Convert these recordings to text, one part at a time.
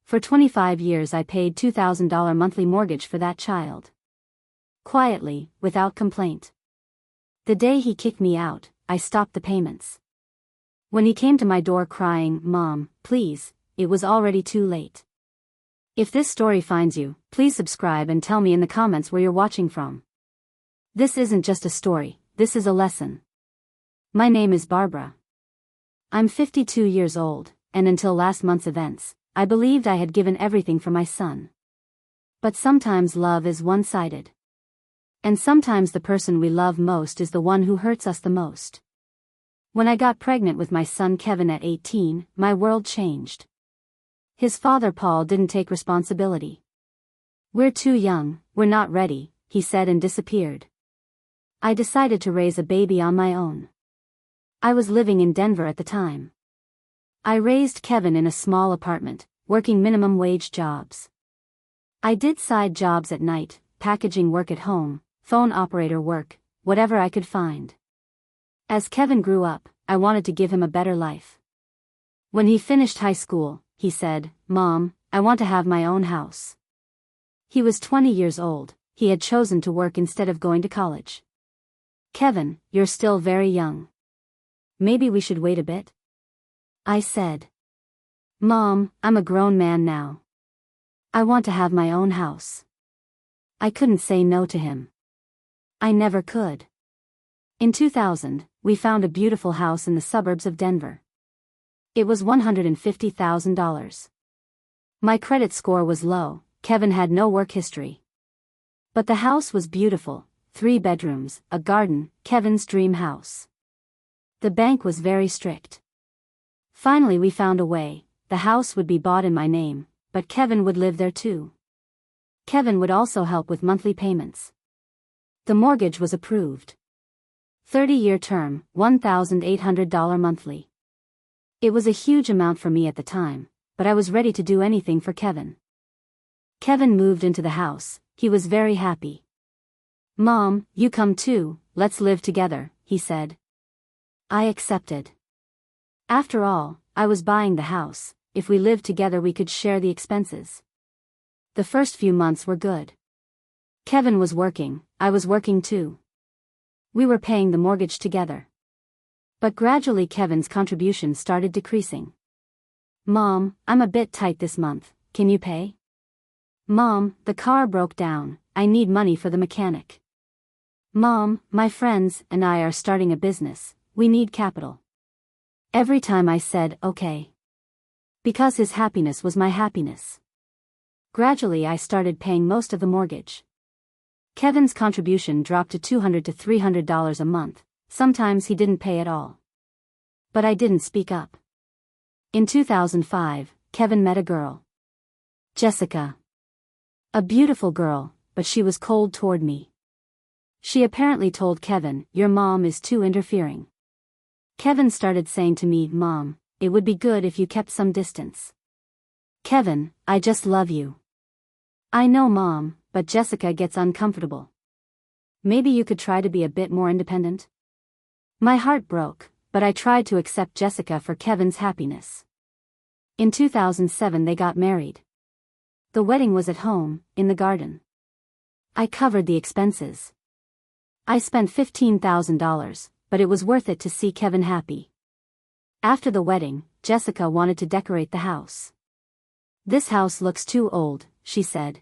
For 25 years I paid $2,000 monthly mortgage for that child. Quietly, without complaint. The day he kicked me out, I stopped the payments. When he came to my door crying, "Mom, please," it was already too late. If this story finds you, please subscribe and tell me in the comments where you're watching from. This isn't just a story, this is a lesson. My name is Barbara. I'm 52 years old, and until last month's events, I believed I had given everything for my son. But sometimes love is one-sided. And sometimes the person we love most is the one who hurts us the most. When I got pregnant with my son Kevin at 18, my world changed. His father Paul didn't take responsibility. "We're too young, we're not ready," he said and disappeared. I decided to raise a baby on my own. I was living in Denver at the time. I raised Kevin in a small apartment, working minimum wage jobs. I did side jobs at night, packaging work at home, phone operator work, whatever I could find. As Kevin grew up, I wanted to give him a better life. When he finished high school, he said, "Mom, I want to have my own house." He was 20 years old, he had chosen to work instead of going to college. "Kevin, you're still very young. Maybe we should wait a bit?" I said. "Mom, I'm a grown man now. I want to have my own house." I couldn't say no to him. I never could. In 2000, we found a beautiful house in the suburbs of Denver. It was $150,000. My credit score was low, Kevin had no work history. But the house was beautiful, 3 bedrooms, a garden, Kevin's dream house. The bank was very strict. Finally we found a way, the house would be bought in my name, but Kevin would live there too. Kevin would also help with monthly payments. The mortgage was approved. 30-year term, $1,800 monthly. It was a huge amount for me at the time, but I was ready to do anything for Kevin. Kevin moved into the house, he was very happy. "Mom, you come too, let's live together," he said. I accepted. After all, I was buying the house, if we lived together we could share the expenses. The first few months were good. Kevin was working, I was working too. We were paying the mortgage together. But gradually Kevin's contribution started decreasing. "Mom, I'm a bit tight this month, can you pay?" "Mom, the car broke down, I need money for the mechanic." "Mom, my friends and I are starting a business, we need capital." Every time I said, "Okay." Because his happiness was my happiness. Gradually I started paying most of the mortgage. Kevin's contribution dropped to $200 to $300 a month. Sometimes he didn't pay at all. But I didn't speak up. In 2005, Kevin met a girl. Jessica. A beautiful girl, but she was cold toward me. She apparently told Kevin, "Your mom is too interfering." Kevin started saying to me, "Mom, it would be good if you kept some distance." "Kevin, I just love you." "I know, Mom, but Jessica gets uncomfortable. Maybe you could try to be a bit more independent?" My heart broke, but I tried to accept Jessica for Kevin's happiness. In 2007 they got married. The wedding was at home, in the garden. I covered the expenses. I spent $15,000, but it was worth it to see Kevin happy. After the wedding, Jessica wanted to decorate the house. "This house looks too old," she said.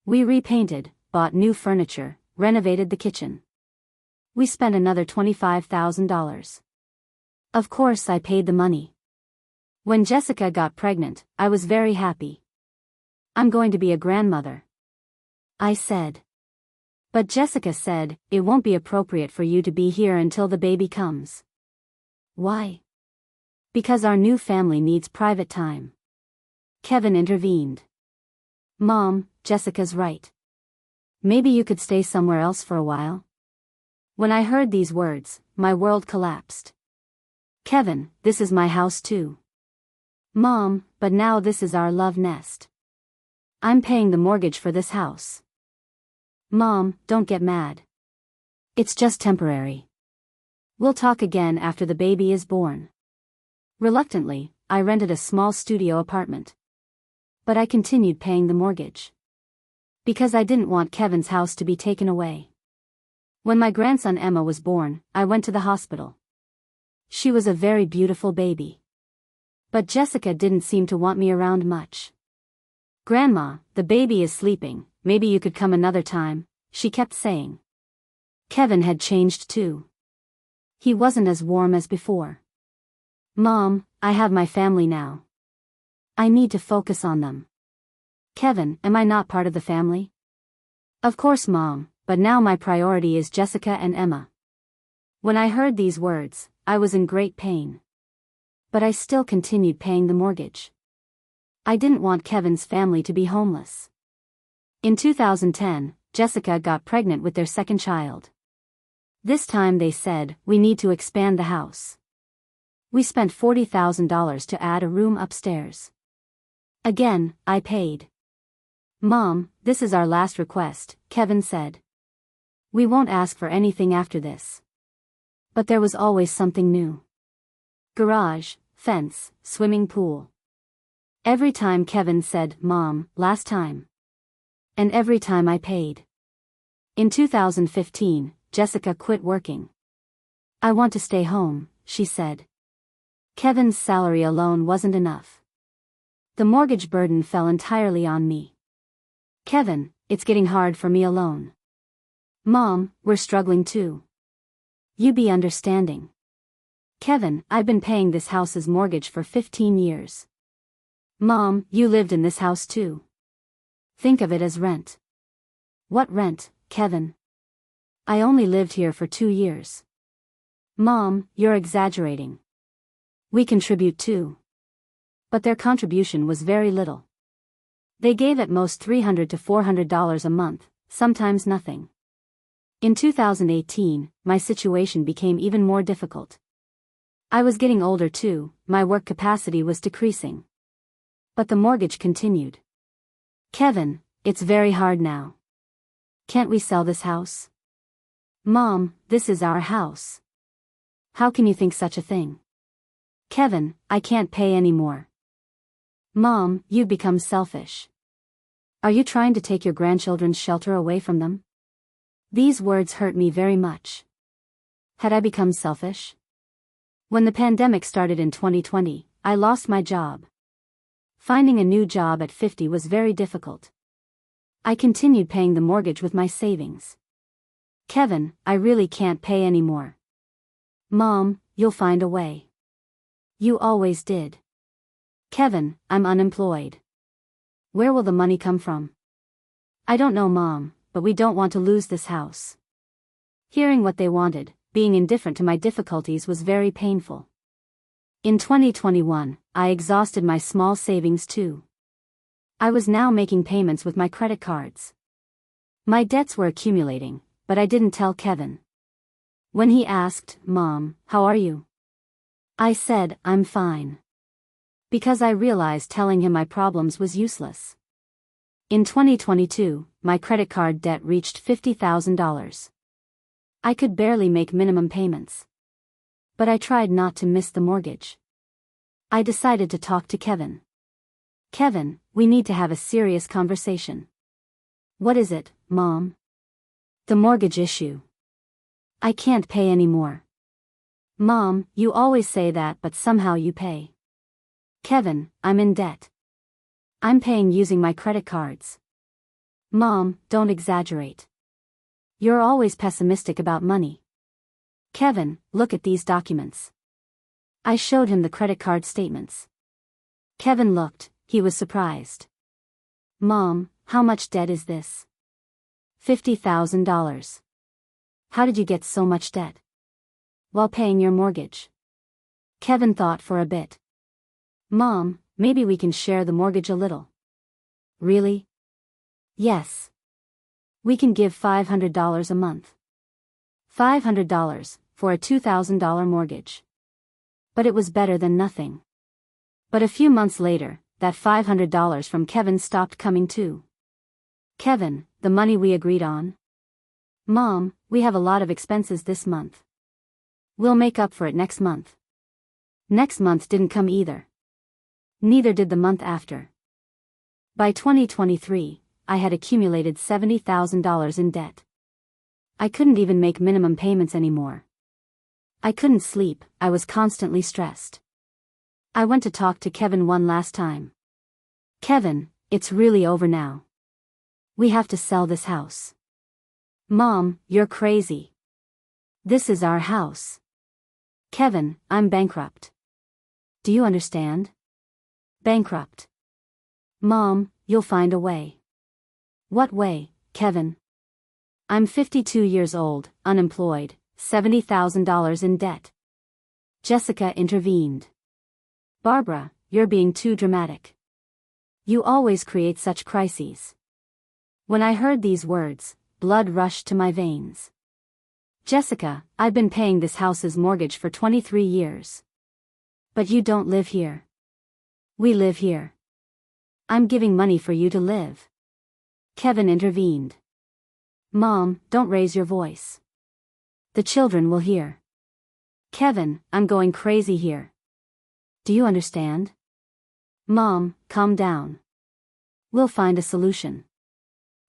We repainted, bought new furniture, renovated the kitchen. We spent another $25,000. Of course I paid the money. When Jessica got pregnant, I was very happy. "I'm going to be a grandmother," I said. But Jessica said, "It won't be appropriate for you to be here until the baby comes." "Why?" "Because our new family needs private time." Kevin intervened. "Mom, Jessica's right. Maybe you could stay somewhere else for a while?" When I heard these words, my world collapsed. "Kevin, this is my house too." "Mom, but now this is our love nest. I'm paying the mortgage for this house." "Mom, don't get mad. It's just temporary. We'll talk again after the baby is born." Reluctantly, I rented a small studio apartment. But I continued paying the mortgage. Because I didn't want Kevin's house to be taken away. When my grandson Emma was born, I went to the hospital. She was a very beautiful baby. But Jessica didn't seem to want me around much. "Grandma, the baby is sleeping, maybe you could come another time," she kept saying. Kevin had changed too. He wasn't as warm as before. "Mom, I have my family now. I need to focus on them." "Kevin, am I not part of the family?" "Of course, Mom, but now my priority is Jessica and Emma." When I heard these words, I was in great pain. But I still continued paying the mortgage. I didn't want Kevin's family to be homeless. In 2010, Jessica got pregnant with their second child. This time they said, "We need to expand the house." We spent $40,000 to add a room upstairs. Again, I paid. "Mom, this is our last request," Kevin said. "We won't ask for anything after this." But there was always something new. Garage, fence, swimming pool. Every time Kevin said, "Mom, last time." And every time I paid. In 2015, Jessica quit working. "I want to stay home," she said. Kevin's salary alone wasn't enough. The mortgage burden fell entirely on me. "Kevin, it's getting hard for me alone." "Mom, we're struggling too. You be understanding." "Kevin, I've been paying this house's mortgage for 15 years. Mom, you lived in this house too. Think of it as rent." "What rent, Kevin? I only lived here for 2 years." "Mom, you're exaggerating. We contribute too." But their contribution was very little. They gave at most $300 to $400 a month, sometimes nothing. In 2018, my situation became even more difficult. I was getting older too, my work capacity was decreasing. But the mortgage continued. "Kevin, it's very hard now. Can't we sell this house?" "Mom, this is our house. How can you think such a thing?" "Kevin, I can't pay anymore." "Mom, you've become selfish. Are you trying to take your grandchildren's shelter away from them?" These words hurt me very much. Had I become selfish? When the pandemic started in 2020, I lost my job. Finding a new job at 50 was very difficult. I continued paying the mortgage with my savings. "Kevin, I really can't pay anymore." "Mom, you'll find a way. You always did." "Kevin, I'm unemployed. Where will the money come from?" "I don't know, Mom, but we don't want to lose this house." Hearing what they wanted, being indifferent to my difficulties was very painful. In 2021, I exhausted my small savings too. I was now making payments with my credit cards. My debts were accumulating, but I didn't tell Kevin. When he asked, "Mom, how are you?" I said, "I'm fine." Because I realized telling him my problems was useless. In 2022, my credit card debt reached $50,000. I could barely make minimum payments. But I tried not to miss the mortgage. I decided to talk to Kevin. "Kevin, we need to have a serious conversation." "What is it, Mom?" "The mortgage issue. I can't pay anymore." "Mom, you always say that, but somehow you pay." "Kevin, I'm in debt. I'm paying using my credit cards." "Mom, don't exaggerate. You're always pessimistic about money." "Kevin, look at these documents." I showed him the credit card statements. Kevin looked, he was surprised. "Mom, how much debt is this?" $50,000. "How did you get so much debt?" "While paying your mortgage." Kevin thought for a bit. "Mom, maybe we can share the mortgage a little." "Really?" "Yes. We can give $500 a month." $500, for a $2,000 mortgage. But it was better than nothing. But a few months later, that $500 from Kevin stopped coming too. "Kevin, the money we agreed on?" "Mom, we have a lot of expenses this month. We'll make up for it next month." Next month didn't come either. Neither did the month after. By 2023, I had accumulated $70,000 in debt. I couldn't even make minimum payments anymore. I couldn't sleep, I was constantly stressed. I went to talk to Kevin one last time. Kevin, it's really over now. We have to sell this house. Mom, you're crazy. This is our house. Kevin, I'm bankrupt. Do you understand? Bankrupt. Mom, you'll find a way. What way, Kevin? I'm 52 years old, unemployed, $70,000 in debt. Jessica intervened. Barbara, you're being too dramatic. You always create such crises. When I heard these words, blood rushed to my veins. Jessica, I've been paying this house's mortgage for 23 years. But you don't live here. We live here. I'm giving money for you to live. Kevin intervened. Mom, don't raise your voice. The children will hear. Kevin, I'm going crazy here. Do you understand? Mom, calm down. We'll find a solution.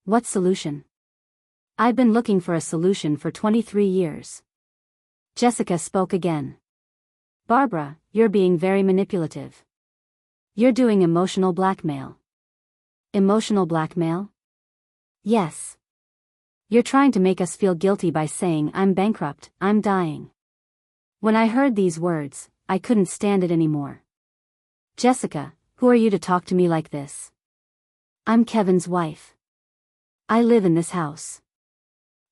What solution? I've been looking for a solution for 23 years. Jessica spoke again. Barbara, you're being very manipulative. You're doing emotional blackmail. Emotional blackmail? Yes. You're trying to make us feel guilty by saying I'm bankrupt, I'm dying. When I heard these words, I couldn't stand it anymore. Jessica, who are you to talk to me like this? I'm Kevin's wife. I live in this house.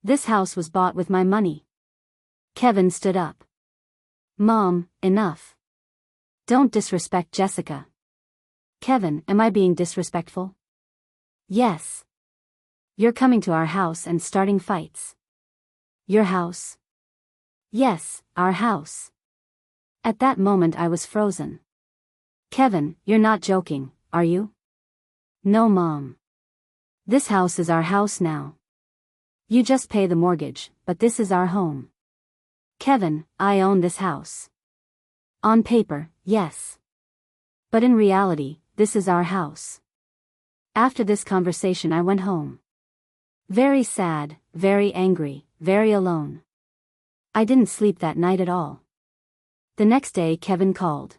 This house was bought with my money. Kevin stood up. Mom, enough. Don't disrespect Jessica. Kevin, am I being disrespectful? Yes. You're coming to our house and starting fights. Your house? Yes, our house. At that moment I was frozen. Kevin, you're not joking, are you? No, Mom. This house is our house now. You just pay the mortgage, but this is our home. Kevin, I own this house. On paper, yes. But in reality, this is our house. After this conversation I went home. Very sad, very angry, very alone. I didn't sleep that night at all. The next day Kevin called.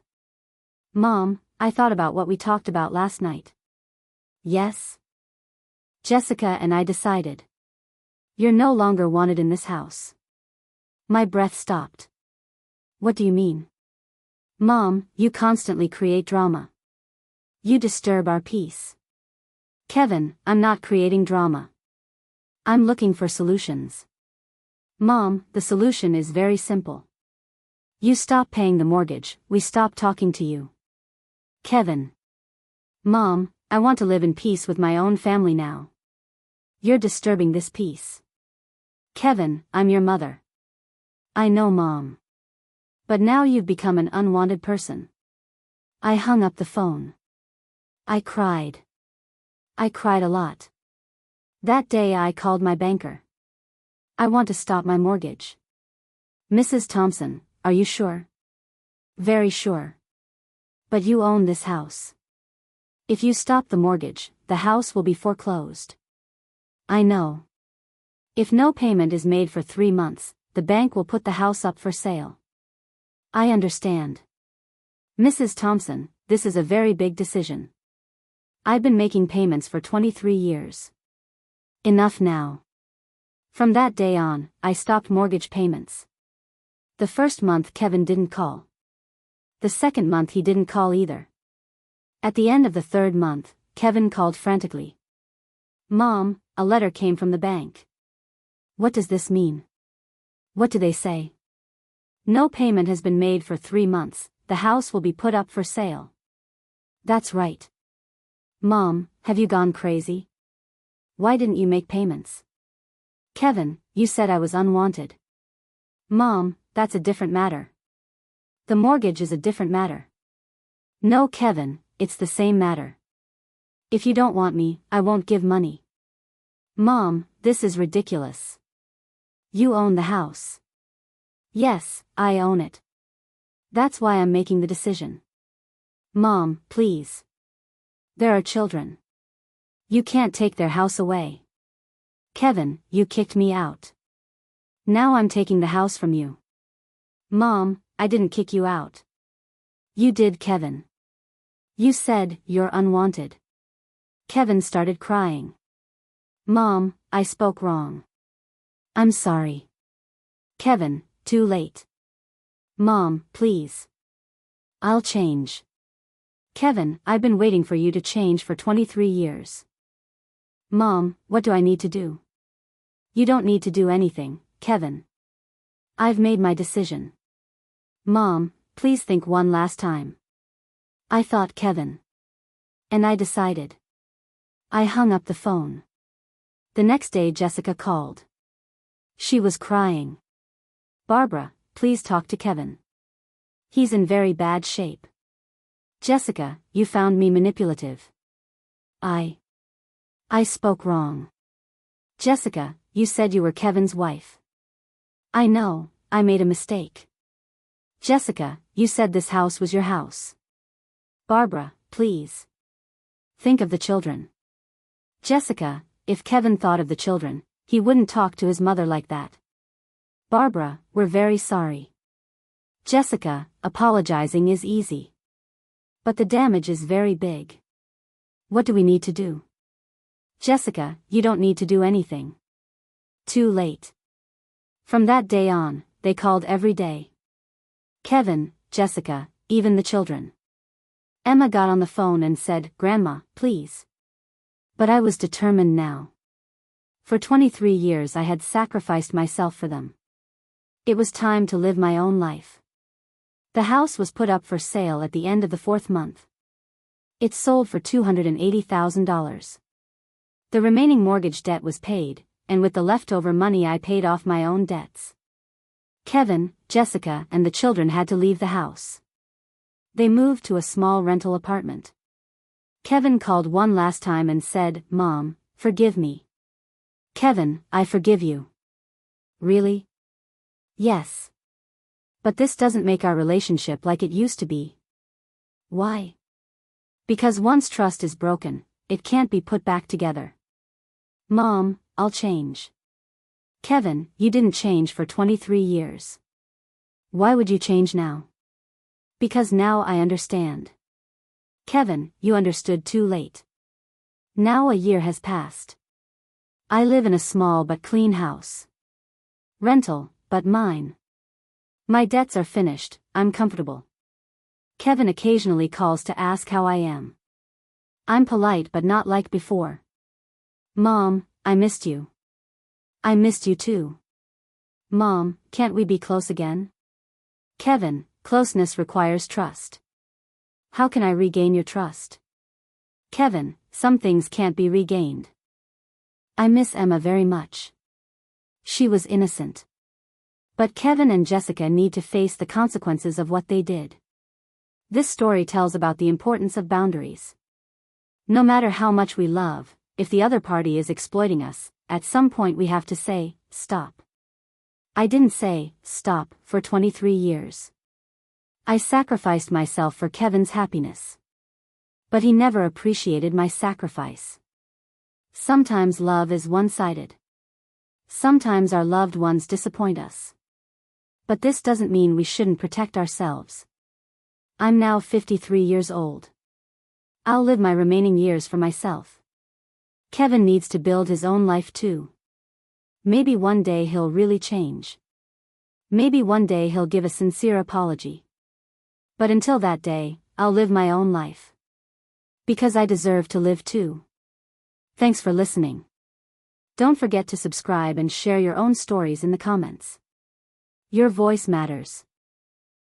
Mom, I thought about what we talked about last night. Yes? Jessica and I decided. You're no longer wanted in this house. My breath stopped. What do you mean? Mom, you constantly create drama. You disturb our peace. Kevin, I'm not creating drama. I'm looking for solutions. Mom, the solution is very simple. You stop paying the mortgage, we stop talking to you. Kevin. Mom, I want to live in peace with my own family now. You're disturbing this peace. Kevin, I'm your mother. I know, Mom. But now you've become an unwanted person. I hung up the phone. I cried. I cried a lot. That day I called my banker. I want to stop my mortgage. Mrs. Thompson, are you sure? Very sure. But you own this house. If you stop the mortgage, the house will be foreclosed. I know. If no payment is made for 3 months, the bank will put the house up for sale. I understand. Mrs. Thompson, this is a very big decision. I've been making payments for 23 years. Enough now. From that day on, I stopped mortgage payments. The first month Kevin didn't call. The second month he didn't call either. At the end of the third month, Kevin called frantically. Mom, a letter came from the bank. What does this mean? What do they say? No payment has been made for 3 months, the house will be put up for sale. That's right. Mom, have you gone crazy? Why didn't you make payments? Kevin, you said I was unwanted. Mom, that's a different matter. The mortgage is a different matter. No, Kevin, it's the same matter. If you don't want me, I won't give money. Mom, this is ridiculous. You own the house. Yes, I own it. That's why I'm making the decision. Mom, please. There are children. You can't take their house away. Kevin, you kicked me out. Now I'm taking the house from you. Mom, I didn't kick you out. You did, Kevin. You said, you're unwanted. Kevin started crying. Mom, I spoke wrong. I'm sorry. Kevin, too late. Mom, please. I'll change. Kevin, I've been waiting for you to change for 23 years. Mom, what do I need to do? You don't need to do anything, Kevin. I've made my decision. Mom, please think one last time. I thought, Kevin. And I decided. I hung up the phone. The next day Jessica called. She was crying. Barbara, please talk to Kevin. He's in very bad shape. Jessica, you found me manipulative. I spoke wrong. Jessica, you said you were Kevin's wife. I know, I made a mistake. Jessica, you said this house was your house. Barbara, please. Think of the children. Jessica, if Kevin thought of the children, he wouldn't talk to his mother like that. Barbara, we're very sorry. Jessica, apologizing is easy. But the damage is very big. What do we need to do? Jessica, you don't need to do anything. Too late. From that day on, they called every day. Kevin, Jessica, even the children. Emma got on the phone and said, Grandma, please. But I was determined now. For 23 years I had sacrificed myself for them. It was time to live my own life. The house was put up for sale at the end of the 4th month. It sold for $280,000. The remaining mortgage debt was paid, and with the leftover money I paid off my own debts. Kevin, Jessica, and the children had to leave the house. They moved to a small rental apartment. Kevin called one last time and said, Mom, forgive me. Kevin, I forgive you. Really? Yes. But this doesn't make our relationship like it used to be. Why? Because once trust is broken, it can't be put back together. Mom, I'll change. Kevin, you didn't change for 23 years. Why would you change now? Because now I understand. Kevin, you understood too late. Now a year has passed. I live in a small but clean house. Rental, but mine. My debts are finished, I'm comfortable. Kevin occasionally calls to ask how I am. I'm polite but not like before. Mom, I missed you. I missed you too. Mom, can't we be close again? Kevin, closeness requires trust. How can I regain your trust? Kevin, some things can't be regained. I miss Emma very much. She was innocent. But Kevin and Jessica need to face the consequences of what they did. This story tells about the importance of boundaries. No matter how much we love, if the other party is exploiting us, at some point we have to say, stop. I didn't say, stop, for 23 years. I sacrificed myself for Kevin's happiness. But he never appreciated my sacrifice. Sometimes love is one-sided. Sometimes our loved ones disappoint us. But this doesn't mean we shouldn't protect ourselves. I'm now 53 years old. I'll live my remaining years for myself. Kevin needs to build his own life too. Maybe one day he'll really change. Maybe one day he'll give a sincere apology. But until that day, I'll live my own life. Because I deserve to live too. Thanks for listening. Don't forget to subscribe and share your own stories in the comments. Your voice matters.